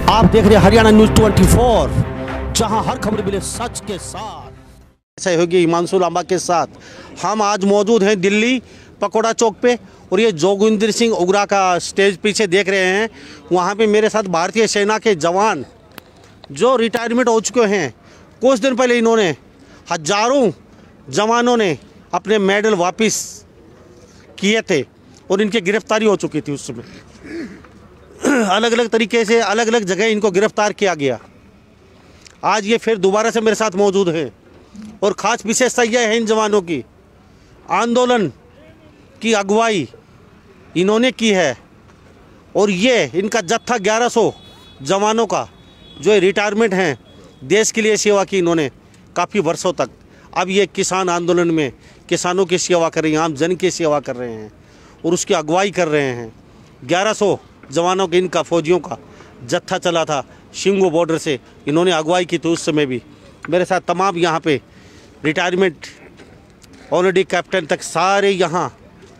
आप देख रहे हैं हरियाणा न्यूज 24, जहां हर खबर मिले सच के साथ। सहयोगी हिमांशु लांबा के साथ हम आज मौजूद हैं दिल्ली पकोड़ा चौक पे, और ये जोगिंदर सिंह उगरा का स्टेज पीछे देख रहे हैं। वहाँ पे मेरे साथ भारतीय सेना के जवान जो रिटायरमेंट हो चुके हैं। कुछ दिन पहले इन्होंने हजारों जवानों ने अपने मेडल वापस किए थे और इनकी गिरफ्तारी हो चुकी थी। उस समय अलग अलग तरीके से अलग अलग जगह इनको गिरफ्तार किया गया। आज ये फिर दोबारा से मेरे साथ मौजूद हैं और ख़ास विशेषता यह है इन जवानों की, आंदोलन की अगुवाई इन्होंने की है। और ये इनका जत्था 1100 जवानों का जो रिटायरमेंट हैं, देश के लिए सेवा की इन्होंने काफ़ी वर्षों तक। अब ये किसान आंदोलन में किसानों की सेवा कर रहे हैं, आम जन की सेवा कर रहे हैं और उसकी अगुवाई कर रहे हैं। 1100 जवानों के इनका फौजियों का जत्था चला था शिंगो बॉर्डर से, इन्होंने अगुवाई की थी उस समय भी। मेरे साथ तमाम यहाँ पे रिटायरमेंट ऑलरेडी कैप्टन तक सारे यहाँ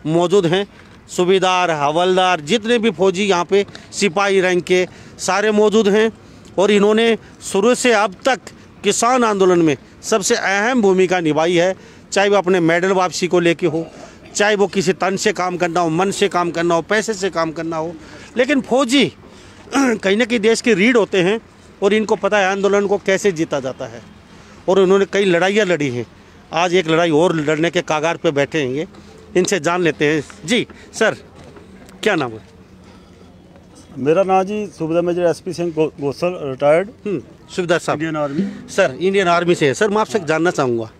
मौजूद हैं। सूबेदार, हवलदार, जितने भी फौजी यहाँ पे सिपाही रैंक के सारे मौजूद हैं। और इन्होंने शुरू से अब तक किसान आंदोलन में सबसे अहम भूमिका निभाई है, चाहे वो अपने मेडल वापसी को लेके हो, चाहे वो किसी तन से काम करना हो, मन से काम करना हो, पैसे से काम करना हो। लेकिन फौजी कहीं ना कहीं देश की रीढ़ होते हैं और इनको पता है आंदोलन को कैसे जीता जाता है। और उन्होंने कई लड़ाइयाँ लड़ी हैं। आज एक लड़ाई और लड़ने के कागार पे बैठे हैं। ये इनसे जान लेते हैं। जी सर, क्या नाम है? मेरा नाम जी subedar major SP Singh Gosal, retired. Subedar साहब, Indian army. Sir Indian army से है। सर मैं आपसे जानना चाहूँगा,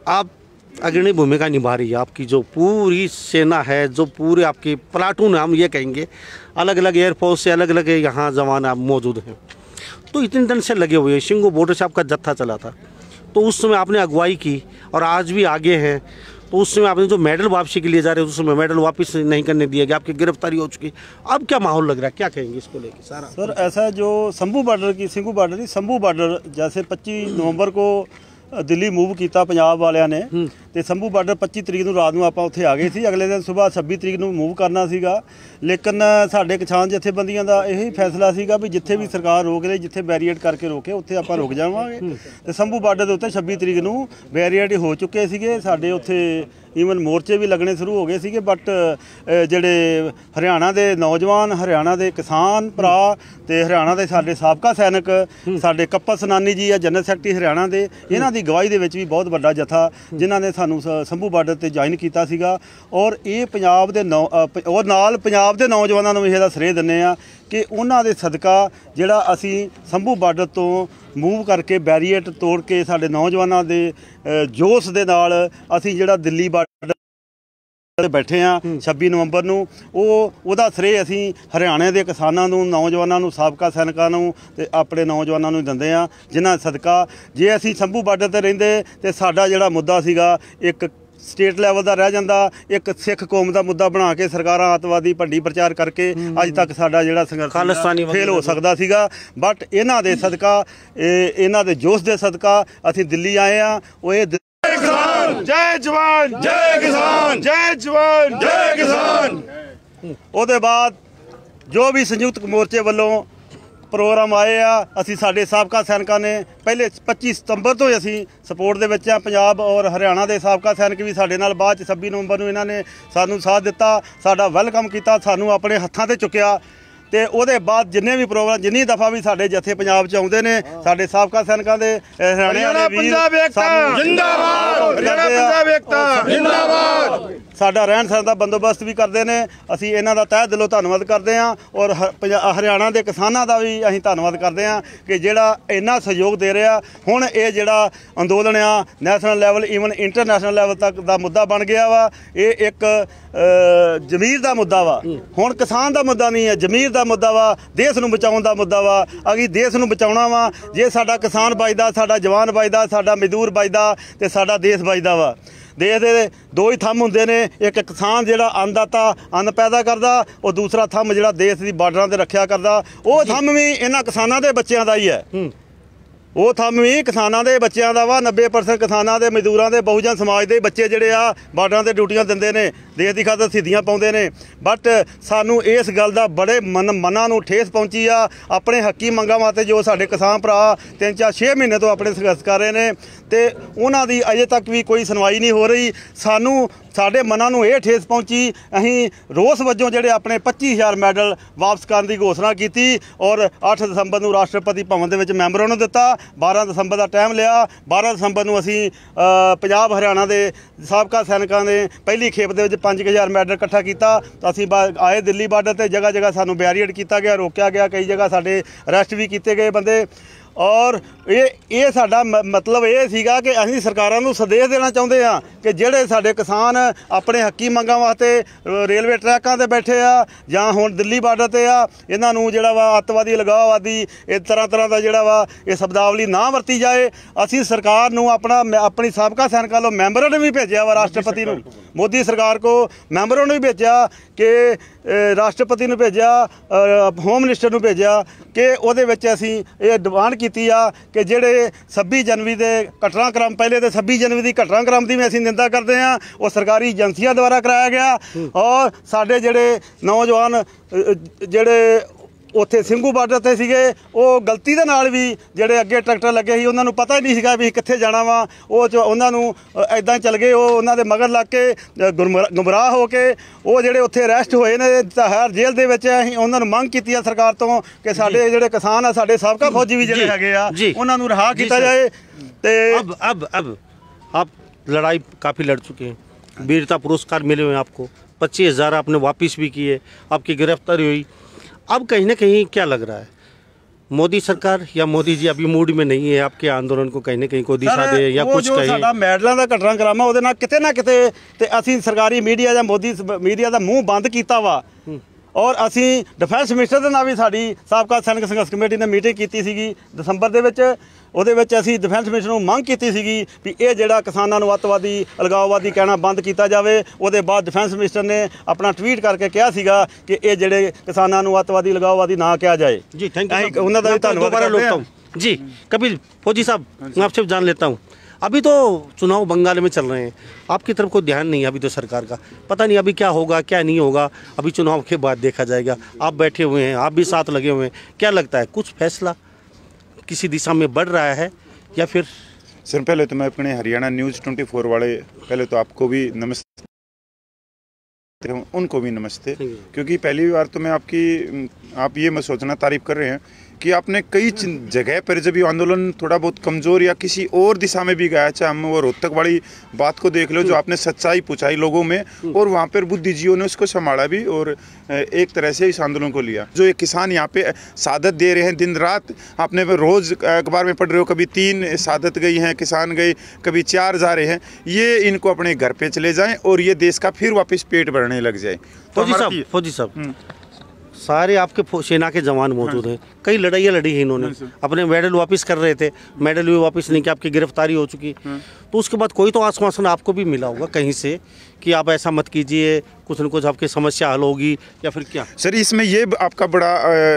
आप अग्रणी भूमिका निभा रही है, आपकी जो पूरी सेना है, जो पूरे आपकी प्लाटून हम ये कहेंगे, अलग अलग एयरफोर्स से अलग अलग यहाँ जवान आप मौजूद हैं, तो इतने दिन से लगे हुए हैं। शिंगो बॉर्डर से आपका जत्था चला था, तो उस समय आपने अगुवाई की और आज भी आगे हैं। तो उस समय आपने जो मेडल वापसी के लिए जा रहे हैं, उस समय मेडल वापस नहीं करने दिया गया, आपकी गिरफ्तारी हो चुकी। अब क्या माहौल लग रहा है, क्या कहेंगे इसको लेके सारा? सर ऐसा जो शंभू बार्डर जैसे 25 नवंबर को दिल्ली मूव किया पंजाब वालिਆਂ ने, तो शंभू बार्डर 25 तरीक ਨੂੰ ਰਾਤ ਨੂੰ ਆਪਾਂ ਉੱਥੇ ਆ ਗਏ ਸੀ। ਅਗਲੇ ਦਿਨ ਸਵੇਰ 26 ਤਰੀਕ ਨੂੰ मूव करना ਸੀਗਾ। ਲੇਕਿਨ ਸਾਡੇ ਕਿਸਾਨ ਜਥੇਬੰਦੀਆਂ ਦਾ ਇਹੀ ਫੈਸਲਾ ਸੀਗਾ ਵੀ ਜਿੱਥੇ ਵੀ ਸਰਕਾਰ ਰੋਕ ਰਹੀ, ਜਿੱਥੇ ਬੈਰੀਅਰ ਕਰਕੇ ਰੋਕੇ ਉੱਥੇ ਆਪਾਂ ਰੁਕ ਜਾਵਾਂਗੇ। ਤੇ ਸ਼ੰਭੂ ਬਾਰਡਰ ਦੇ ਉੱਤੇ 26 ਤਰੀਕ ਨੂੰ ਬੈਰੀਅਰ ਹੋ ਚੁੱਕੇ ਸੀਗੇ। ਸਾਡੇ ਉੱਥੇ ਈਵਨ ਮੋਰਚੇ ਵੀ ਲੱਗਣੇ ਸ਼ੁਰੂ ਹੋ ਗਏ ਸੀਗੇ। ਬਟ ਜਿਹੜੇ ਹਰਿਆਣਾ ਦੇ ਨੌਜਵਾਨ, ਹਰਿਆਣਾ ਦੇ ਕਿਸਾਨ ਭਰਾ ਤੇ ਹਰਿਆਣਾ ਦੇ ਸਾਡੇ ਸਾਬਕਾ ਸੈਨਿਕ, ਸਾਡੇ ਕੱਪਾ ਸਨਾਨੀ ਜੀ ਆ ਜਨਰਲ ਸੈਕਟਰੀ ਹਰਿਆਣਾ ਦੇ, ਇਹਨਾਂ ਦੀ ਗਵਾਹੀ ਦੇ ਵਿੱਚ ਵੀ ਬਹੁਤ ਵੱਡਾ ਜਥਾ ਜਿਨ੍ਹਾਂ ਨੇ ਸਾਨੂੰ ਸ਼ੰਭੂ ਬਾਰਡਰ ਤੇ ਜੁਆਇਨ ਕੀਤਾ ਸੀਗਾ। ਔਰ ਇਹ ਪੰਜਾਬ ਦੇ ਔਰ ਨਾਲ ਪੰਜਾਬ ਦੇ ਨੌਜਵਾਨਾਂ ਨੂੰ ਇਹਦਾ ਸ੍ਰੇਅ ਦਿੰਦੇ ਆ ਕਿ ਉਹਨਾਂ ਦੇ ਸਦਕਾ ਜਿਹੜਾ ਅਸੀਂ ਸ਼ੰਭੂ ਬਾਰਡਰ ਤੋਂ मूव करके बैरीएट तोड़ के साढ़े नौजवानों के जोश के नाल असी जिहड़ा दिल्ली बार्डर बैठे हाँ 26 नवंबर नूं, ਉਹਦਾ श्रेय असी हरियाणे के किसानों नूं, नौजवानों नूं, साबका सैनिकों नूं ते अपने नौजवानों नूं दिंदे आ, जिन्हां सदका जे असी शंभू बार्डर ते रहिंदे ते साडा जिहड़ा मुद्दा सीगा एक स्टेट लैवल का रह जाता, एक सिख कौम का मुद्दा बना के सरकारां अतवादी भंडी प्रचार करके अज तक साडा जिहड़ा संघर्ष फेल हो सकता सीगा। बट इन्हां दे सदका, इन्हां दे जोश दे सदका असीं दिल्ली आए हाँ। जय जवान जय किसान, जय जवान जय किसान। ਉਹਦੇ बाद जो भी संयुक्त मोर्चे वालों प्रोग्राम आए आ, असी साडे साबका सैनिकों ने पहले 25 सितंबर तो ही असी सपोर्ट दे विच आ। पंजाब और हरियाणा के साबका सैनिक भी साडे नाल बाद 26 नवंबर नूं इन्हां ने सानू साथ दिता, साडा वेलकम किया, सानू अपने हत्थां ते चुक्या। तो ਉਹਦੇ बाद जिन्ने भी प्रोग्राम, जिन्नी दफ़ा भी साडे जथे पंजाब च आउंदे ने, साडे साबका सैनिकों के हरियाणा पंजाब एकता जिंदाबाद, हरियाणा पंजाब एकता जिंदाबाद, साडा रहन सहन का बंदोबस्त भी करते हैं। असी इन्हां दा तहे दिलों धन्नवाद करते हैं और हरियाणा के किसानों का भी असीं धन्नवाद करते हैं कि जिहड़ा इन्ना सहयोग दे रहा। हुण ये जिहड़ा अंदोलन आ national level even international level तक का मुद्दा बन गया वा। ये एक जमीर का मुद्दा वा, हुण किसान का मुद्दा नहीं है, जमीर का मुद्दा वा, देश नूं बचाउण दा मुद्दा वा। असीं देश नूं बचाउणा वा। जे साडा किसान बचदा, साडा जवान बचदा, साडा मजदूर बचदा ते साडा देश बचदा वा। देश के दो ही थंम होंदे ने, एक किसान जिहड़ा अन्नदाता अन्न पैदा करदा और दूसरा थंम जिहड़ा देश की बार्डरां ते रखिया करदा। वो थंम भी इन्हां किसानां दे बच्चिआं दा ही है। ਉਹ ਥੰਮ ਵੀ ਕਿਸਾਨਾਂ ਦੇ ਬੱਚਿਆਂ ਦਾ ਵਾ। 90% ਕਿਸਾਨਾਂ ਦੇ, ਮਜ਼ਦੂਰਾਂ ਦੇ, ਬਹੁਜਨ ਸਮਾਜ ਦੇ ਬੱਚੇ ਜਿਹੜੇ ਆ ਬਾਰਡਰਾਂ ਤੇ ਡਿਊਟੀਆਂ ਦਿੰਦੇ ਨੇ, ਦੇਸ਼ ਦੀ ਖਾਤਰ ਸ਼ਹੀਦੀਆਂ ਪਾਉਂਦੇ ਨੇ। ਬਟ ਸਾਨੂੰ ਇਸ ਗੱਲ ਦਾ ਬੜੇ ਮਨਾਂ ਨੂੰ ਠੇਸ ਪਹੁੰਚੀ ਆ। ਆਪਣੇ ਹੱਕੀ ਮੰਗਾਂ ਵਾਸਤੇ ਜੋ ਸਾਡੇ ਕਿਸਾਨ ਭਰਾ 3-4-6 ਮਹੀਨੇ ਤੋਂ ਆਪਣੇ ਸੰਘਰਸ਼ ਕਰ ਰਹੇ ਨੇ ਤੇ ਉਹਨਾਂ ਦੀ ਅਜੇ ਤੱਕ ਵੀ ਕੋਈ ਸੁਣਵਾਈ ਨਹੀਂ ਹੋ ਰਹੀ। ਸਾਨੂੰ ਸਾਡੇ ਮਨਾਂ ਨੂੰ ਇਹ ਠੇਸ ਪਹੁੰਚੀ। ਅਸੀਂ ਰੋਸ ਵਜੋਂ ਜਿਹੜੇ ਆਪਣੇ 25,000 ਮੈਡਲ ਵਾਪਸ ਕਰਨ ਦੀ ਘੋਸ਼ਣਾ ਕੀਤੀ ਔਰ 8 ਦਸੰਬਰ ਨੂੰ ਰਾਸ਼ਟਰਪਤੀ ਭਵਨ ਦੇ ਵਿੱਚ ਮੈਮੋਰੰਡਮ ਨੂੰ ਦਿੱਤਾ। 12 ਦਸੰਬਰ ਦਾ ਟਾਈਮ ਲਿਆ। 12 ਦਸੰਬਰ ਨੂੰ ਅਸੀਂ ਪੰਜਾਬ ਹਰਿਆਣਾ ਦੇ ਸਾਬਕਾ ਸੈਨਿਕਾਂ ਨੇ ਪਹਿਲੀ ਖੇਪ ਦੇ ਵਿੱਚ 5,000 ਮੈਡਲ ਇਕੱਠਾ ਕੀਤਾ। ਤਾਂ ਅਸੀਂ ਆਏ ਦਿੱਲੀ ਬਾਰਡਰ ਤੇ, ਜਗ੍ਹਾ ਜਗ੍ਹਾ ਸਾਨੂੰ ਬੈਰੀਅਡ ਕੀਤਾ ਗਿਆ, ਰੋਕਿਆ ਗਿਆ, ਕਈ ਜਗ੍ਹਾ ਸਾਡੇ ਅਰੈਸਟ ਵੀ ਕੀਤੇ ਗਏ ਬੰਦੇ। ਔਰ ਇਹ ਸਾਡਾ ਮਤਲਬ ਇਹ ਸੀਗਾ ਕਿ ਅਸੀਂ ਸਰਕਾਰਾਂ ਨੂੰ ਸੰਦੇਸ਼ ਦੇਣਾ ਚਾਹੁੰਦੇ ਹਾਂ ਕਿ ਜਿਹੜੇ ਸਾਡੇ ਕਿਸਾਨ ਆਪਣੇ ਹੱਕੀ ਮੰਗਾਂ ਵਾਸਤੇ ਰੇਲਵੇ ਟਰੈਕਾਂ ਤੇ ਬੈਠੇ ਆ ਜਾਂ ਹੁਣ ਦਿੱਲੀ ਬਾਰਡਰ ਤੇ ਆ, ਇਹਨਾਂ ਨੂੰ ਜਿਹੜਾ ਵਾ ਅੱਤਵਾਦੀ, ਲਗਾਅਵਾਦੀ, ਇਹ ਤਰ੍ਹਾਂ ਦਾ ਜਿਹੜਾ ਵਾ ਇਹ ਸ਼ਬਦਾਵਲੀ ਨਾ ਵਰਤੀ ਜਾਏ। ਅਸੀਂ ਸਰਕਾਰ ਨੂੰ ਆਪਣੀ ਸਾਬਕਾ ਸੈਨਿਕਾਂ ਵੱਲੋਂ ਮੈਮੋਰੰਡਮ ਵੀ ਭੇਜਿਆ ਵਾ ਰਾਸ਼ਟਰਪਤੀ ਨੂੰ, ਮੋਦੀ ਸਰਕਾਰ ਕੋ ਮੈਮੋਰੰਡਮ ਵੀ ਭੇਜਿਆ ਕਿ ਰਾਸ਼ਟਰਪਤੀ ਨੂੰ ਭੇਜਿਆ, ਹੋਮ ਮਿਨਿਸਟਰ ਨੂੰ ਭੇਜਿਆ ਕਿ ਉਹਦੇ ਵਿੱਚ ਅਸੀਂ ਇਹ ਡਿਮਾਂਡ ਕੀਤੀ ਆ ਕਿ ਜਿਹੜੇ 26 ਜਨਵਰੀ ਦੇ ਘਟਨਾਕ੍ਰਮ, ਪਹਿਲੇ ਤੇ 26 ਜਨਵਰੀ ਦੀ ਘਟਨਾਕ੍ਰਮ ਦੀ ਵੀ ਅਸੀਂ ਨਿੰਦਾ ਕਰਦੇ ਹਾਂ। ਉਹ ਸਰਕਾਰੀ ਏਜੰਸੀਆਂ ਦੁਆਰਾ ਕਰਾਇਆ ਗਿਆ ਔਰ ਸਾਡੇ ਜਿਹੜੇ ਨੌਜਵਾਨ ਜਿਹੜੇ ਉੱਥੇ ਸਿੰਘੂ ਬਾਰਡਰ ਤੇ ਸੀਗੇ, ਉਹ ਗਲਤੀ ਦੇ ਨਾਲ ਵੀ ਜਿਹੜੇ ਅੱਗੇ ਟਰੈਕਟਰ ਲੱਗੇ ਸੀ ਉਹਨਾਂ ਨੂੰ ਪਤਾ ਹੀ ਨਹੀਂ ਸੀਗਾ ਵੀ ਕਿੱਥੇ ਜਾਣਾ ਵਾ। ਉਹਨਾਂ ਨੂੰ ਐਦਾਂ ਚੱਲ ਗਏ, ਉਹ ਉਹਨਾਂ ਦੇ ਮਗਰ ਲੱਗ ਕੇ ਗੁੰਮਰਾਹ ਹੋ ਕੇ ਉਹ ਜਿਹੜੇ ਉੱਥੇ ਅਰੈਸਟ ਹੋਏ ਨੇ ਤਿਹਾੜ ਜੇਲ੍ਹ ਦੇ ਵਿੱਚ। ਅਸੀਂ ਉਹਨਾਂ ਨੂੰ ਮੰਗ ਕੀਤੀ ਆ ਸਰਕਾਰ ਤੋਂ ਕਿ ਸਾਡੇ ਜਿਹੜੇ ਕਿਸਾਨ ਆ, ਸਾਡੇ ਸਾਬਕਾ ਫੌਜੀ ਵੀ ਜਿਹੜੇ ਹੈਗੇ ਆ, ਉਹਨਾਂ ਨੂੰ ਰਿਹਾ ਕੀਤਾ ਜਾਏ। ਤੇ अब आप लड़ाई काफ़ी लड़ चुके हैं, वीरता पुरस्कार मिले हुए हैं आपको, 25,000 आपने वापस भी किए, आपकी गिरफ्तारी हुई। अब कहीं ना कहीं क्या लग रहा है, मोदी सरकार या मोदी जी अभी मूड में नहीं है आपके आंदोलन को कहीं ना कहीं को दिशा दे या कुछ कहे? ਸਾਡਾ ਮੈਡਲਾਂ ਦਾ ਘਟਨਾਕ੍ਰਮ ਆ ਉਹਦੇ ਨਾਲ ਕਿਤੇ ਨਾ ਕਿਤੇ ਤੇ ਅਸੀਂ ਸਰਕਾਰੀ ਮੀਡੀਆ ਜਾਂ ਮੋਦੀ ਮੀਡੀਆ ਦਾ ਮੂੰਹ ਬੰਦ ਕੀਤਾ ਵਾ। ਔਰ ਅਸੀਂ ਡਿਫੈਂਸ ਮਿਨਿਸਟਰ ਦੇ ਨਾਲ ਵੀ ਸਾਡੀ ਸਾਬਕਾ ਸੈਨਿਕ ਸੰਘਰਸ਼ ਕਮੇਟੀ ਨੇ ਮੀਟਿੰਗ ਕੀਤੀ ਸੀਗੀ ਦਸੰਬਰ ਦੇ ਵਿੱਚ। ਉਹਦੇ ਵਿੱਚ ਅਸੀਂ ਡਿਫੈਂਸ ਮਿਨਿਸਟਰ ਨੂੰ ਮੰਗ ਕੀਤੀ ਸੀਗੀ ਵੀ ਇਹ ਜਿਹੜਾ ਕਿਸਾਨਾਂ ਨੂੰ ਅੱਤਵਾਦੀ, ਅਲਗਾਵਵਾਦੀ ਕਹਿਣਾ ਬੰਦ ਕੀਤਾ ਜਾਵੇ। ਉਹਦੇ ਬਾਅਦ ਡਿਫੈਂਸ ਮਿਨਿਸਟਰ ਨੇ ਆਪਣਾ ਟਵੀਟ ਕਰਕੇ ਕਿਹਾ ਸੀਗਾ ਕਿ ਇਹ ਜਿਹੜੇ ਕਿਸਾਨਾਂ ਨੂੰ ਅੱਤਵਾਦੀ, ਅਲਗਾਵਵਾਦੀ ਨਾ ਕਿਹਾ ਜਾਏ। जी थैंक यू, ਉਹਨਾਂ ਦਾ ਵੀ ਧੰਨਵਾਦ ਕਰਦੇ ਹਾਂ। जी कपिल फौजी साहब, मैं आपसे जान लेता हूँ, अभी तो चुनाव बंगाल में चल रहे हैं, आपकी तरफ कोई ध्यान नहीं है अभी तो सरकार का, पता नहीं अभी क्या होगा क्या नहीं होगा, अभी चुनाव के बाद देखा जाएगा। आप बैठे हुए हैं, आप भी साथ लगे हुए हैं, क्या लगता है कुछ फैसला किसी दिशा में बढ़ रहा है या फिर? सर पहले तो मैं अपने हरियाणा न्यूज़ 24 वाले, पहले तो आपको भी नमस्ते, उनको भी नमस्ते, क्योंकि पहली बार तो मैं आप ये मत सोचना तारीफ कर रहे हैं कि आपने कई जगह पर जब ये आंदोलन थोड़ा बहुत कमज़ोर या किसी और दिशा में भी गया, चाहे हम वो रोहतक वाली बात को देख लो जो आपने सच्चाई पूछाई लोगों में, और वहाँ पर बुद्धिजीवियों ने उसको संभाला भी और एक तरह से इस आंदोलन को लिया। जो ये किसान यहाँ पे शहादत दे रहे हैं दिन रात, आपने रोज़ अखबार में पढ़ रहे हो, कभी 3 शहादत गई हैं, किसान गए, कभी 4 जा रहे हैं। ये इनको अपने घर पे चले जाएं और ये देश का फिर वापस पेट भरने लग जाए। फौजी साहब सारे आपके सेना के जवान मौजूद हैं, कई लड़ाइयाँ लड़ी हैं इन्होंने, अपने मेडल वापस कर रहे थे, मेडल भी वापस नहीं किया, आपकी गिरफ्तारी हो चुकी, तो उसके बाद कोई तो आश्वासन आपको भी मिला होगा कहीं से कि आप ऐसा मत कीजिए, कुछ न कुछ आपकी समस्या हल होगी या फिर क्या? सर इसमें ये आपका बड़ा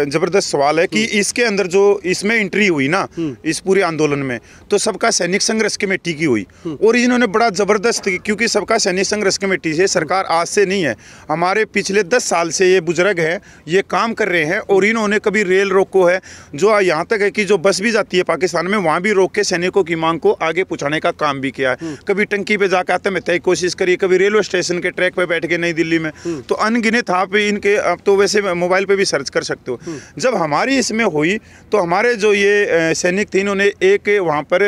ज़बरदस्त सवाल है कि इसके अंदर जो इसमें एंट्री हुई ना इस पूरे आंदोलन में, तो सबका सैनिक संघर्ष कमेटी की हुई और इन्होंने बड़ा ज़बरदस्त, क्योंकि सबका सैनिक संघर्ष कमेटी से सरकार आज से नहीं है, हमारे पिछले 10 साल से ये बुजुर्ग हैं, ये काम कर रहे हैं और इन्होंने कभी रेल रोको है, जो यहाँ तक है कि जो बस भी जाती है पाकिस्तान में वहाँ भी रोक के सैनिकों की मांग को आगे पहुँचाने का काम भी किया है। कभी टंकी पे जाकर आत्महत्या की कोशिश करी, कभी रेलवे स्टेशन के ट्रैक पे बैठ के नई दिल्ली में, तो अनगिनत आप इनके, अब तो वैसे मोबाइल पे भी सर्च कर सकते हो। जब हमारी इसमें हुई तो हमारे जो ये सैनिक थे इन्होंने एक वहाँ पर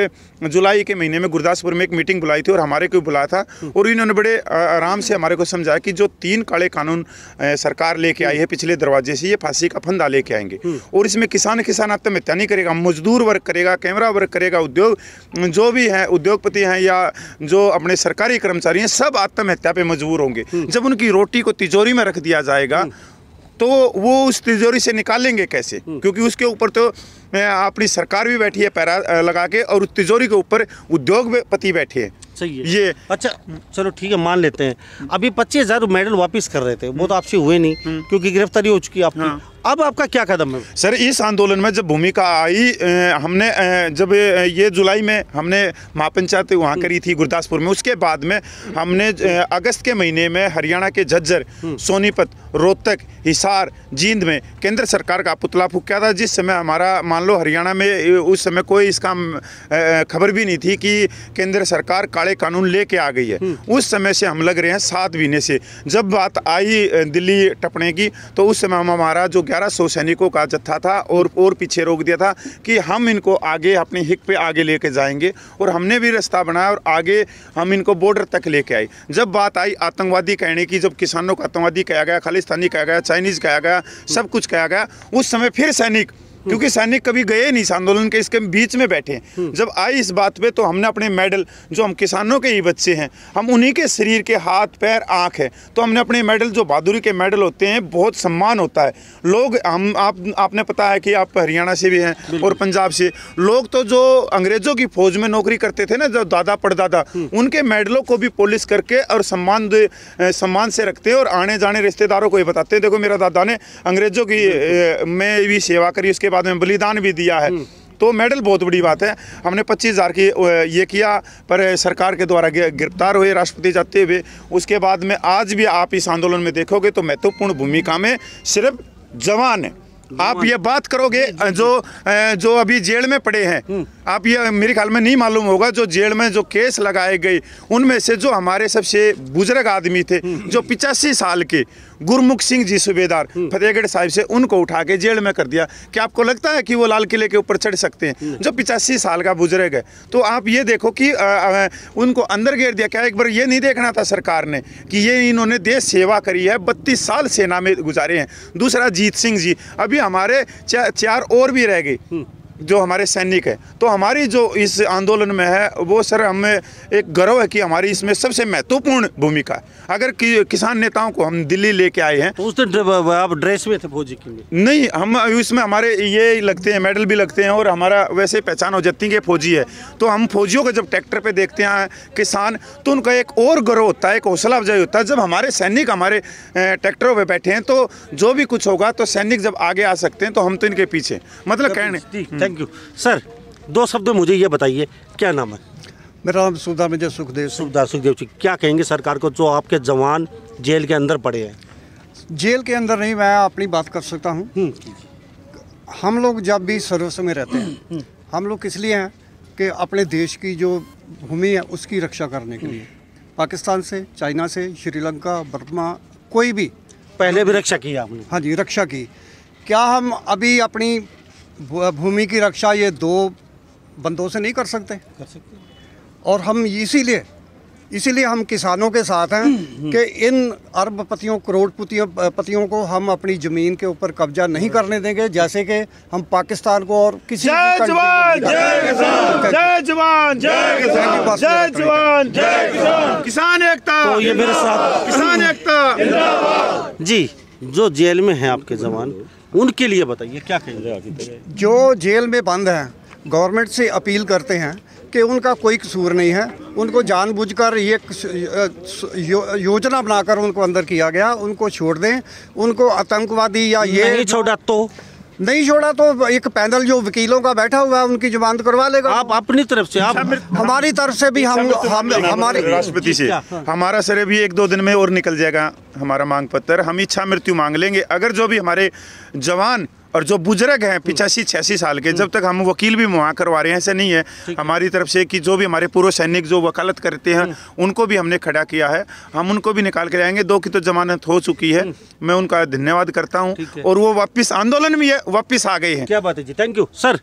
जुलाई के महीने में गुरदासपुर में एक मीटिंग बुलाई थी और हमारे को बुलाया था और इन्होंने बड़े आराम से हमारे को समझाया कि जो 3 काले कानून सरकार लेके आई है पिछले दरवाजे से, ये फांसी का फंदा लेके आएंगे और इसमें किसान आत्महत्या नहीं करेगा, मजदूर वर्ग करेगा, कैमरा वर्ग करेगा, उद्योग जो भी है, उद्योगपति हैं या जो अपने सरकारी कर्मचारी हैं, सब आत्महत्या पे मजबूर होंगे। जब उनकी रोटी को तिजोरी में रख दिया जाएगा तो वो उस तिजोरी से निकालेंगे कैसे, क्योंकि उसके ऊपर तो अपनी सरकार भी बैठी है पैरा लगा के और उस तिजोरी के ऊपर उद्योगपति बैठे हैं। सही है ये अच्छा चलो ठीक है, मान लेते हैं अभी 25,000 मेडल वापस कर रहे थे, वो तो आपसे हुए नहीं क्योंकि गिरफ्तारी हो चुकी है आपकी। अब आपका क्या कदम है? सर इस आंदोलन में जब भूमिका आई हमने जब ये जुलाई में हमने महापंचायत वहाँ करी थी गुरदासपुर में, उसके बाद में हमने अगस्त के महीने में हरियाणा के झज्जर, सोनीपत, रोहतक, हिसार, जींद में केंद्र सरकार का पुतला फूंका था। जिस समय हमारा मान लो हरियाणा में उस समय कोई इसका खबर भी नहीं थी कि केंद्र सरकार काले कानून लेके आ गई है। उस समय से हम लग रहे हैं 7 महीने से। जब बात आई दिल्ली टपने की तो उस समय हमारा जो 1100 सैनिकों का जत्था था और पीछे रोक दिया था कि हम इनको आगे अपने हिक पे आगे लेके जाएंगे, और हमने भी रास्ता बनाया और आगे हम इनको बॉर्डर तक लेके आए। जब बात आई आतंकवादी कहने की, जब किसानों को आतंकवादी कहा गया, खालिस्तानी कहा गया, चाइनीज़ कहा गया, सब कुछ कहा गया, उस समय फिर सैनिक, क्योंकि सैनिक कभी गए नहीं इस आंदोलन के, इसके बीच में बैठे। जब आई इस बात पे तो हमने अपने मेडल, जो हम किसानों के ही बच्चे हैं, हम उन्हीं के शरीर के हाथ पैर आँख है, तो हमने अपने मेडल, जो बहादुरी के मेडल होते हैं, बहुत सम्मान होता है। लोग आपने पता है कि आप हरियाणा से भी हैं और पंजाब से, लोग तो जो अंग्रेजों की फौज में नौकरी करते थे ना, जो दादा परदादा, उनके मेडलों को भी पॉलिश करके और सम्मान से रखते हैं और आने जाने रिश्तेदारों को ये बताते हैं, देखो मेरा दादा ने अंग्रेजों की में भी सेवा करी, उसके बाद में बलिदान भी दिया है। तो मेडल बहुत बड़ी बात है। हमने 25,000 की ये किया, पर सरकार के द्वारा गिरफ्तार हुए राष्ट्रपति जाते हुए। उसके बाद में आज भी आप इस आंदोलन में देखोगे तो महत्वपूर्ण भूमिका में सिर्फ जवान है। आप ये बात करोगे जो अभी जेल में पड़े हैं, आप ये मेरे ख्याल में नहीं मालूम होगा, जो जेल में जो केस लगाए गए उनमें से जो हमारे सबसे बुजुर्ग आदमी थे, जो 85 साल के गुरमुख सिंह जी सूबेदार फतेहगढ़ साहिब से, उनको उठा के जेल में कर दिया। क्या आपको लगता है कि वो लाल किले के ऊपर चढ़ सकते हैं? जो 85 साल का बुजुर्ग है, तो आप ये देखो कि उनको अंदर घेर दिया। क्या एक बार ये नहीं देखना था सरकार ने कि ये इन्होंने देश सेवा करी है, 32 साल सेना में गुजारे हैं। दूसरा जीत सिंह जी, अभी हमारे 4 और भी रह गए जो हमारे सैनिक है। तो हमारी जो इस आंदोलन में है वो सर हमें एक गर्व है कि हमारी इसमें सबसे महत्वपूर्ण भूमिका है। अगर किसान नेताओं को हम दिल्ली लेके आए हैं, तो उस दिन आप ड्रेस में थे फौजी की? नहीं, हम इसमें हमारे ये लगते हैं, मेडल भी लगते हैं और हमारा वैसे पहचान हो जाती है कि फौजी है। तो हम फौजियों को जब ट्रैक्टर पे देखते हैं किसान, तो उनका एक और गर्व होता है, एक हौसला अफजाई होता है। जब हमारे सैनिक हमारे ट्रैक्टरों पे बैठे हैं, तो जो भी कुछ होगा तो सैनिक जब आगे आ सकते हैं, तो हम तो इनके पीछे, मतलब कहने। Thank you sir. 2 शब्द मुझे ये बताइए, क्या नाम है? मेरा नाम सुबेदार मेजर सुखदेव। सुखदेव जी, क्या कहेंगे सरकार को जो आपके जवान जेल के अंदर पड़े हैं? जेल के अंदर नहीं, मैं अपनी बात कर सकता हूँ। हम लोग जब भी सर्विस में रहते हैं, हम लोग किस लिए हैं कि अपने देश की जो भूमि है उसकी रक्षा करने के लिए। पाकिस्तान से, चाइना से, श्रीलंका, बर्मा, कोई भी पहले भी रक्षा की आपने? हाँ जी, रक्षा की। क्या हम अभी अपनी भूमि की रक्षा ये 2 बंदों से नहीं कर सकते? कर सकते। और हम इसीलिए हम किसानों के साथ हैं कि इन अरबपतियों, करोड़पतियों को हम अपनी ज़मीन के ऊपर कब्जा नहीं करने देंगे, जैसे कि हम पाकिस्तान को और किसी जय जवान जय किसान, जय जवान जय किसान, जय जवान जय किसान, किसान एकता। तो ये मेरे साथ किसान एकता जी, जो जेल में हैं आपके जवान, उनके लिए बताइए क्या कहेंगे? जो जेल में बंद हैं, गवर्नमेंट से अपील करते हैं कि उनका कोई कसूर नहीं है, उनको जानबूझकर ये योजना बनाकर उनको अंदर किया गया, उनको छोड़ दें। उनको आतंकवादी या ये नहीं छोड़ा तो एक पैनल जो वकीलों का बैठा हुआ है उनकी जमानत करवा लेगा। आप अपनी तरफ से, आप हमारी तरफ से भी हम हमारे राष्ट्रपति से हमारा सर भी 1-2 दिन में और निकल जाएगा हमारा मांग पत्र। हम इच्छा मृत्यु मांग लेंगे। अगर जो भी हमारे जवान और जो बुजुर्ग हैं 85-86 साल के, जब तक हम वकील भी मुआ करवा रहे हैं, ऐसा नहीं है हमारी तरफ से कि जो भी हमारे पूर्व सैनिक जो वकालत करते हैं उनको भी हमने खड़ा किया है, हम उनको भी निकाल कर आएंगे। 2 की तो जमानत हो चुकी है, मैं उनका धन्यवाद करता हूं। और वो वापस आंदोलन में वापस आ गए हैं। क्या बात है जी, थैंक यू सर।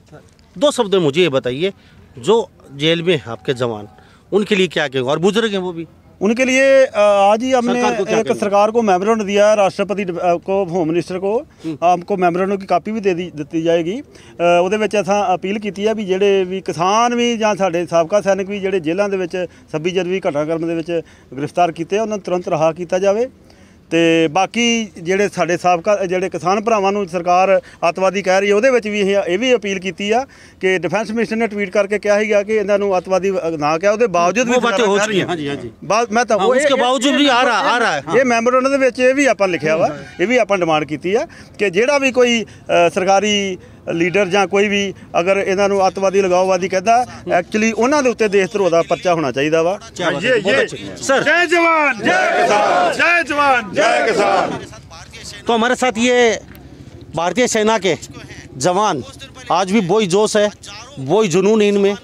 2 शब्द मुझे ये बताइए, जो जेल में है आपके जवान, उनके लिए क्या कहेंगे? और बुजुर्ग हैं वो भी, उनके लिए आज ही हमने एक सरकार को मेमोरेंडम दिया, राष्ट्रपति को, होम मिनिस्टर को, हमको मेमोरेंडम की कापी भी दी जाएगी। ਉਹਦੇ ਵਿੱਚ ਅਸਾਂ ਅਪੀਲ ਕੀਤੀ ਹੈ ਵੀ ਜਿਹੜੇ ਵੀ ਕਿਸਾਨ ਵੀ ਜਾਂ ਸਾਡੇ ਸਾਬਕਾ ਸੈਨਿਕ ਵੀ ਜਿਹੜੇ ਜੇਲ੍ਹਾਂ ਦੇ ਵਿੱਚ 26 ਜਨਵਰੀ ਘਟਨਾਕ੍ਰਮ ਦੇ ਵਿੱਚ ਗ੍ਰਿਫਤਾਰ ਕੀਤੇ ਉਹਨਾਂ ਨੂੰ ਤੁਰੰਤ ਰਿਹਾ ਕੀਤਾ ਜਾਵੇ। ਤੇ ਬਾਕੀ ਜਿਹੜੇ ਸਾਡੇ ਸਾਬਕਾ ਜਿਹੜੇ ਕਿਸਾਨ ਭਰਾਵਾਂ ਨੂੰ ਸਰਕਾਰ ਅੱਤਵਾਦੀ ਕਹਿ ਰਹੀ ਹੈ ਉਹਦੇ ਵਿੱਚ ਵੀ ਇਹ ਵੀ ਅਪੀਲ ਕੀਤੀ ਆ ਕਿ ਡਿਫੈਂਸ ਮਿਨਿਸਟਰ ਨੇ ਟਵੀਟ ਕਰਕੇ ਕਿਹਾ ਸੀਗਾ ਕਿ ਇਹਨਾਂ ਨੂੰ ਅੱਤਵਾਦੀ ਨਾ ਕਿਹਾ ਉਹਦੇ ਬਾਵਜੂਦ ਵੀ बातें हो चुकी हैं। हाँ जी, हाँ जी। ਮੈਂ ਤਾਂ उसके बावजूद भी आ रहा है। ਇਹ ਮੈਮੋਰੈਂਡਮ ਦੇ ਵਿੱਚ ਇਹ ਵੀ ਆਪਾਂ ਲਿਖਿਆ ਵਾ, ਇਹ ਵੀ ਆਪਾਂ ਡਿਮਾਂਡ ਕੀਤੀ ਆ ਕਿ ਜਿਹੜਾ ਵੀ ਕੋਈ ਸਰਕਾਰੀ ਲੀਡਰ ਜਾਂ ਕੋਈ ਵੀ ਅਗਰ ਇਹਨਾਂ ਨੂੰ ਅੱਤਵਾਦੀ ਲਗਾਓਵਾਦੀ ਕਹਿੰਦਾ ਐਕਚੁਅਲੀ ਉਹਨਾਂ ਦੇ ਉੱਤੇ ਦੇਸ਼ ਧਰੋਹ ਦਾ ਪਰਚਾ ਹੋਣਾ ਚਾਹੀਦਾ ਵਾ। सर जय जवान जय किसान, जय जवान जय किसान। तो हमारे साथ ये भारतीय सेना के जवान आज भी वही जोश है, वही जुनून इनमें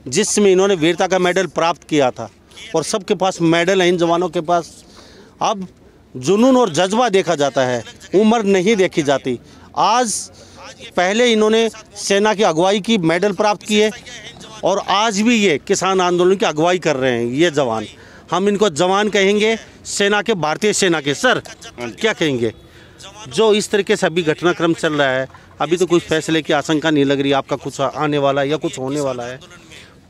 जिसमें इन्होंने वीरता का मेडल प्राप्त किया था और सबके पास मेडल है इन जवानों के पास। अब जुनून और जज्बा देखा जाता है, उम्र नहीं देखी जाती। आज पहले इन्होंने सेना की अगुवाई की, मेडल प्राप्त किए और आज भी ये किसान आंदोलन की अगुवाई कर रहे हैं ये जवान। हम इनको जवान कहेंगे, सेना के, भारतीय सेना के। सर क्या कहेंगे जो इस तरीके से अभी घटनाक्रम चल रहा है, अभी तो कुछ फैसले की आशंका नहीं लग रही, आपका कुछ आने वाला है या कुछ होने वाला है,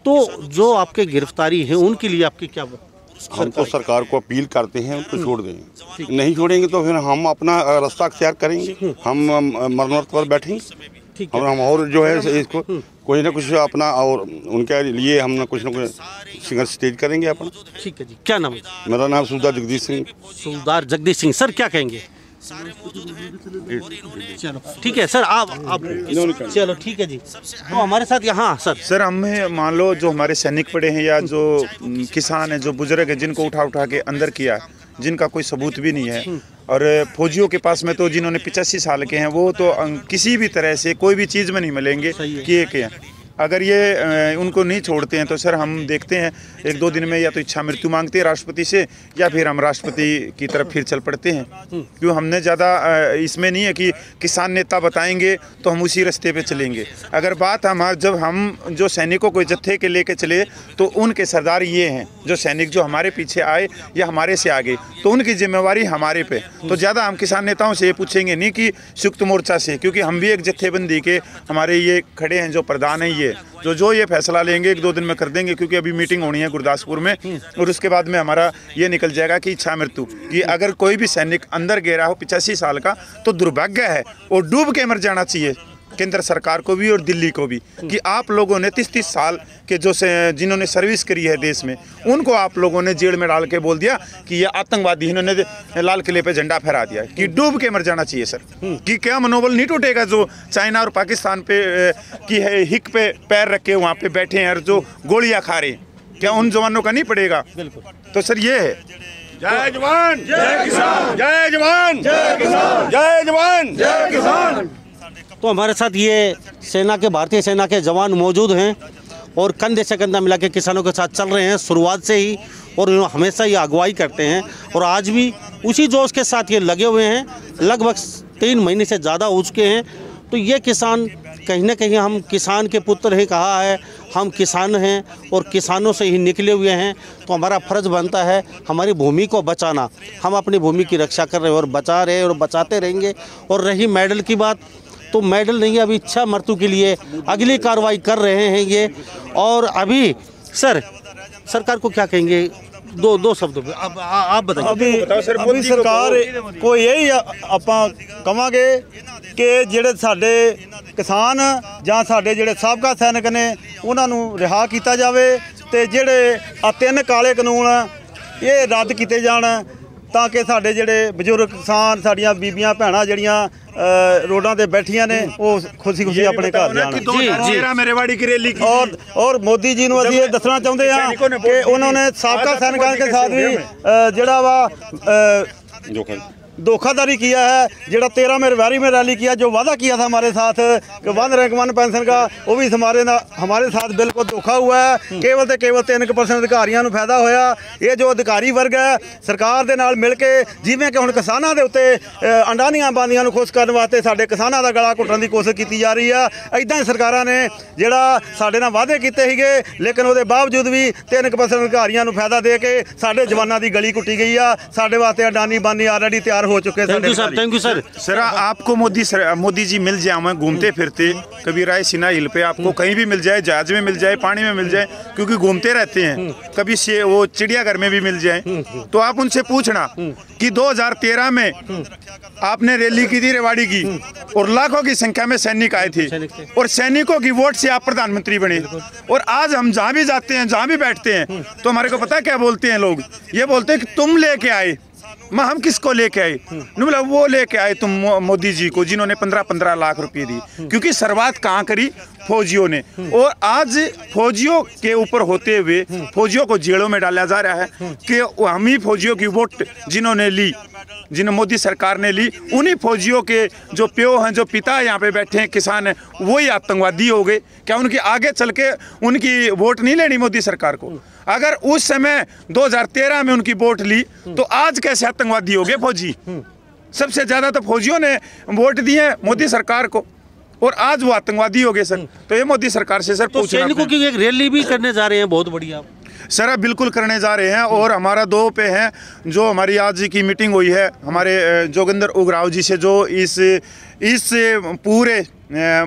तो जो आपके गिरफ्तारी है उनके लिए आपकी क्या? हम तो सरकार को अपील करते हैं उनको छोड़ दें, नहीं छोड़ेंगे तो फिर हम अपना रास्ता अख्तियार करेंगे, हम मरणोत पर बैठेंगे हम और जो है इसको कोई ना कुछ अपना और उनके लिए हम ना कुछ संघर्ष तेज करेंगे अपना। ठीक है जी, क्या नाम है? मेरा नाम सूबेदार जगदीश सिंह। सूबेदार जगदीश सिंह, सर क्या कहेंगे? चलो ठीक है सर, आप चलो ठीक है जी। तो हमारे साथ यहाँ सर हमें मान लो जो हमारे सैनिक पड़े हैं या जो किसान हैं, जो बुजुर्ग हैं, जिनको उठा के अंदर किया, जिनका कोई सबूत भी नहीं है, और फौजियों के पास में तो जिन्होंने 85 साल के हैं वो तो किसी भी तरह से कोई भी चीज़ में नहीं मिलेंगे कि ये क्या। अगर ये उनको नहीं छोड़ते हैं तो सर हम देखते हैं 1-2 दिन में या तो इच्छा मृत्यु मांगते हैं राष्ट्रपति से या फिर हम राष्ट्रपति की तरफ फिर चल पड़ते हैं। क्यों हमने ज़्यादा इसमें नहीं है कि किसान नेता बताएंगे तो हम उसी रास्ते पे चलेंगे। अगर बात जब हम जो सैनिकों को जत्थे के लेके चले तो उनके सरदार ये हैं, जो सैनिक जो हमारे पीछे आए या हमारे से आगे, तो उनकी जिम्मेवारी हमारे पे। तो ज़्यादा हम किसान नेताओं से ये पूछेंगे नहीं कि संयुक्त मोर्चा से, क्योंकि हम भी एक जत्थेबंदी के हमारे ये खड़े हैं जो प्रधान हैं, ये जो ये फैसला लेंगे 1-2 दिन में कर देंगे, क्योंकि अभी मीटिंग होनी है गुरदासपुर में और उसके बाद में हमारा ये निकल जाएगा कि इच्छा मृत्यु, कि अगर कोई भी सैनिक अंदर गिरा हो 85 साल का तो दुर्भाग्य है और डूब के मर जाना चाहिए। केंद्र सरकार को भी और दिल्ली को भी कि आप लोगों ने 30-30 साल के जो जिन्होंने सर्विस करी है देश में, उनको आप लोगों ने जेल में डाल के बोल दिया कि ये आतंकवादी, इन्होंने लाल किले पे झंडा फहरा दिया, कि डूब के मर जाना चाहिए सर। कि क्या मनोबल नहीं टूटेगा जो चाइना और पाकिस्तान पे की है हिक पे पैर रख के वहाँ पे बैठे हैं और जो गोलियाँ खा रहे, क्या उन जवानों का नहीं पड़ेगा? तो सर ये है जय जवान जय किसान, जय जवान जय किसान, जय जवान जय किसान। तो हमारे साथ ये सेना के, भारतीय सेना के जवान मौजूद हैं और कंधे से कंधा मिला के किसानों के साथ चल रहे हैं शुरुआत से ही, और हमेशा ये अगुवाई करते हैं और आज भी उसी जोश के साथ ये लगे हुए हैं। लगभग 3 महीने से ज़्यादा हो चुके हैं। तो ये किसान कहीं ना कहीं, हम किसान के पुत्र हैं, कहा है हम किसान हैं और किसानों से ही निकले हुए हैं, तो हमारा फ़र्ज़ बनता है हमारी भूमि को बचाना। हम अपनी भूमि की रक्षा कर रहे हैं और बचा रहे हैं और बचाते रहेंगे। और रही मेडल की बात, तो मेडल नहीं, अभी इच्छा मृत्यु के लिए अगली कार्रवाई कर रहे हैं ये। और अभी सर सरकार को क्या कहेंगे दो शब्दों में आप बताइए। अभी सरकार को यही ਆਪਾਂ ਕਵਾਂਗੇ ਕਿ ਜਿਹੜੇ ਸਾਡੇ ਕਿਸਾਨ ਜਾਂ ਸਾਡੇ ਜਿਹੜੇ ਸਾਬਕਾ ਸੈਨਿਕ ਨੇ ਉਹਨਾਂ ਨੂੰ ਰਿਹਾ ਕੀਤਾ ਜਾਵੇ ਤੇ ਜਿਹੜੇ ਆ 3 ਕਾਲੇ ਕਾਨੂੰਨ ਇਹ ਰੱਦ ਕੀਤੇ ਜਾਣ, ਤਾਂ ਕਿ ਸਾਡੇ ਜਿਹੜੇ ਬਜ਼ੁਰਗ ਕਿਸਾਨ, ਸਾਡੀਆਂ ਬੀਬੀਆਂ ਭੈਣਾਂ ਜਿਹੜੀਆਂ रोडों पे बैठिया ने वो खुशी अपने घर जाना। और मोदी जी को ये दसना चाहते हैं कि उन्होंने साबका सैनिकों के साथ भी जड़ा वा धोखाधड़ी किया है। जो 13 में रवारी में रैली किया, जो वादा किया था हमारे साथ कि 1 रैंक 1 पेंशन का, वो भी हमारे साथ बिल्कुल धोखा हुआ है। केवल तो केवल 3% अधिकारियों को फायदा होया। ये जो अधिकारी वर्ग है सरकार के नाल मिल के, जिवें कि हुण किसानां दे उत्ते अंडानियां बांदियां नूं खुश करने वास्ते साडे किसानां दा गला घुट्टण दी कोशिश की जा रही है। इदां ही सरकारां ने जिहड़ा साडे नाल वादे कीते सीगे, लेकिन उहदे बावजूद भी 3% अधिकारियों को फायदा दे के साडे जवानां दी गली घुट्टी गई आ। साडे वास्ते अंडानी बानी ऑलरेडी तैयार हो चुके हैं। Thank you sir, thank you sir. Sir आपको मोदी जी मिल जाए हमें घूमते फिरते, कभी रायसीना हिल पे आपको कहीं भी मिल जाए, जहाज में मिल जाए, पानी में मिल जाए, क्योंकि घूमते रहते हैं, कभी से वो चिड़ियाघर में भी मिल जाए, तो आप उनसे पूछना कि 2013 में आपने रैली की थी रेवाड़ी की और लाखों की संख्या में सैनिक आए थे और सैनिकों की वोट से आप प्रधानमंत्री बने, और आज हम जहाँ भी जाते हैं, जहाँ भी बैठते हैं, तो हमारे को पता है क्या बोलते हैं लोग? ये बोलते हैं कि तुम लेके आए। हम किसको लेके आए? बोला वो लेके आए तुम मोदी जी को, जिन्होंने 15-15 लाख रुपए दी, क्योंकि शुरुआत कहाँ करी? फौजियों ने। और आज फौजियों के ऊपर होते हुए फौजियों को जेलों में डाला जा रहा है कि हम ही फौजियों की वोट जिन्होंने ली, जिन्हें मोदी सरकार ने ली, उन्हीं फौजियों के जो प्यो हैं, जो पिता यहाँ पे बैठे हैं, किसान हैं, वही आतंकवादी हो गए। क्या उनकी आगे चल के उनकी वोट नहीं लेनी मोदी सरकार को? अगर उस समय 2013 में उनकी वोट ली तो आज कैसे आतंकवादी हो गए फौजी? सबसे ज्यादा तो फौजियों ने वोट दिए मोदी सरकार को, और आज वो आतंकवादी हो गए सर। तो ये मोदी सरकार से सर तो सैनिकों की एक रैली भी करने जा रहे हैं, बहुत बढ़िया सर। बिल्कुल करने जा रहे हैं, और हमारा 2 पे है जो हमारी आज की मीटिंग हुई है हमारे जोगिंदर उग्राव जी से, जो इस पूरे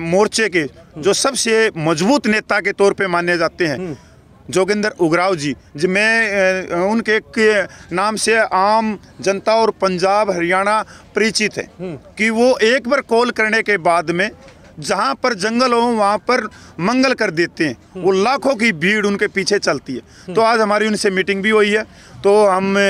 मोर्चे के जो सबसे मजबूत नेता के तौर पे माने जाते हैं, जोगिंदर उग्राव जी। मैं उनके नाम से आम जनता और पंजाब हरियाणा परिचित है कि वो एक बार कॉल करने के बाद में जहाँ पर जंगल हो वहाँ पर मंगल कर देते हैं। वो लाखों की भीड़ उनके पीछे चलती है। तो आज हमारी उनसे मीटिंग भी हुई है, तो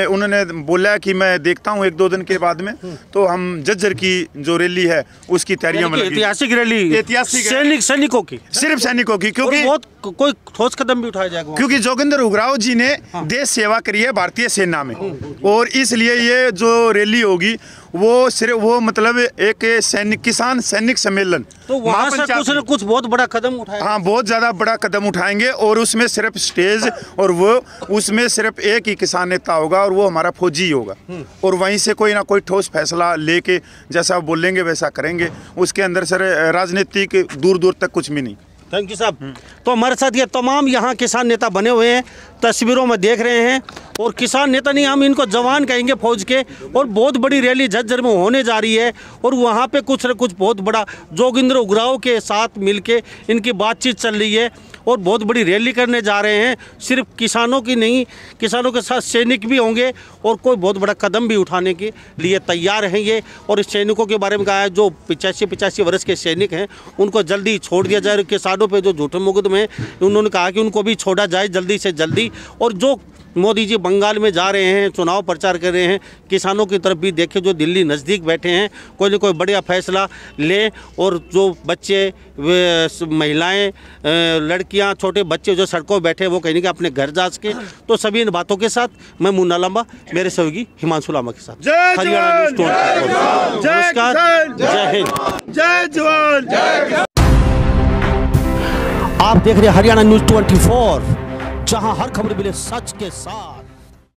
उन्होंने बोला कि मैं देखता हूँ 1-2 दिन के बाद में, तो हम झज्जर की जो रैली है उसकी तैयारियों में, ऐतिहासिक रैली, ऐतिहासिक सैनिकों की, सिर्फ सैनिकों की, क्योंकि बहुत कोई ठोस कदम भी उठाया जाएगा, क्योंकि जोगिंदर उग्राव जी ने देश सेवा करी है भारतीय सेना में, और इसलिए ये जो रैली होगी वो सिर्फ वो मतलब एक किसान सैनिक सम्मेलन, तो वहाँ से कुछ न कुछ बहुत बड़ा कदम उठाएगा। हाँ, बहुत ज़्यादा बड़ा कदम उठाएंगे, और उसमें सिर्फ स्टेज और वो उसमें सिर्फ एक ही किसान नेता होगा, और वो हमारा फौजी होगा, और वहीं से कोई ना कोई ठोस फैसला लेके जैसा बोलेंगे वैसा करेंगे। उसके अंदर सर राजनीतिक दूर दूर तक कुछ भी नहीं। थैंक यू साहब। तो हमारे साथ ये तमाम यहाँ किसान नेता बने हुए हैं, तस्वीरों में देख रहे हैं, और किसान नेता नहीं, हम इनको जवान कहेंगे फौज के। और बहुत बड़ी रैली झज्जर में होने जा रही है, और वहाँ पे कुछ न कुछ बहुत बड़ा जोगिंदर उग्राव के साथ मिलके इनकी बातचीत चल रही है, और बहुत बड़ी रैली करने जा रहे हैं। सिर्फ किसानों की नहीं, किसानों के साथ सैनिक भी होंगे, और कोई बहुत बड़ा कदम भी उठाने के लिए तैयार हैं ये। और इस सैनिकों के बारे में कहा है, जो 85 वर्ष के सैनिक हैं उनको जल्दी छोड़ दिया जाए। किसानों पे जो झूठे मुकदमे हैं उन्होंने कहा कि उनको भी छोड़ा जाए जल्दी से जल्दी। और जो मोदी जी बंगाल में जा रहे हैं, चुनाव प्रचार कर रहे हैं, किसानों की तरफ भी देखें, जो दिल्ली नज़दीक बैठे हैं, कोई ना कोई बढ़िया फैसला लें। और जो बच्चे, महिलाएं, लड़कियां, छोटे बच्चे जो सड़कों बैठे, वो कहीं ना कहीं अपने घर जा सके। तो सभी इन बातों के साथ मैं मुन्ना लांबा, मेरे सहयोगी हिमांशु लांबा के साथ, हरियाणा न्यूज़ 24। नमस्कार, जय हिंद, जय जवान। आप देख रहे हैं हरियाणा न्यूज़ 24, जहां हर खबर मिले सच के साथ।